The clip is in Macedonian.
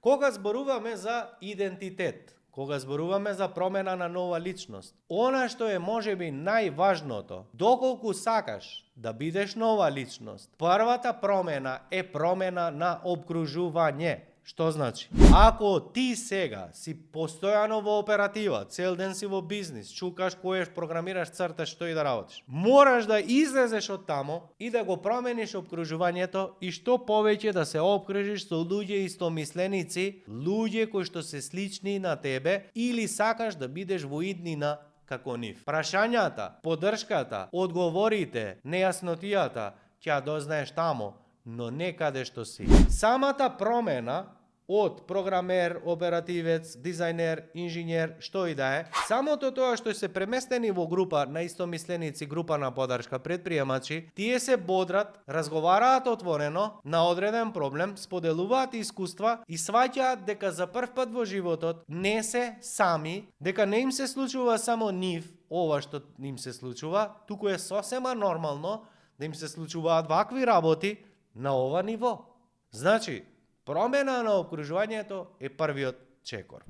Кога зборуваме за идентитет, кога зборуваме за промена на нова личност, она што е можеби најважното, доколку сакаш да бидеш нова личност, првата промена е промена на обкружување. Што значи? Ако ти сега си постојано во оператива, цел ден си во бизнис, чукаш, коеш, програмираш, црташ, што и да работиш, мораш да излезеш од тамо и да го промениш обкружувањето и што повеќе да се обкружиш со луѓе истомисленици, луѓе кои што се слични на тебе или сакаш да бидеш во иднина како нив. Прашањата, поддршката, одговорите, нејаснотијата ќе дознаеш тамо, но не каде што си. Самата промена од програмер, оперативец, дизајнер, инженер, што и да е, самото тоа што се преместени во група на истомисленици, група на поддршка, предприемачи, тие се бодрат, разговараат отворено на одреден проблем, споделуваат искуства и сваќаат дека за прв пат во животот не се сами, дека не им се случува само нив, ова што им се случува, туку е сосема нормално да им се случуваат вакви работи на ова ниво. Значи, промена на окружувањето е првиот чекор.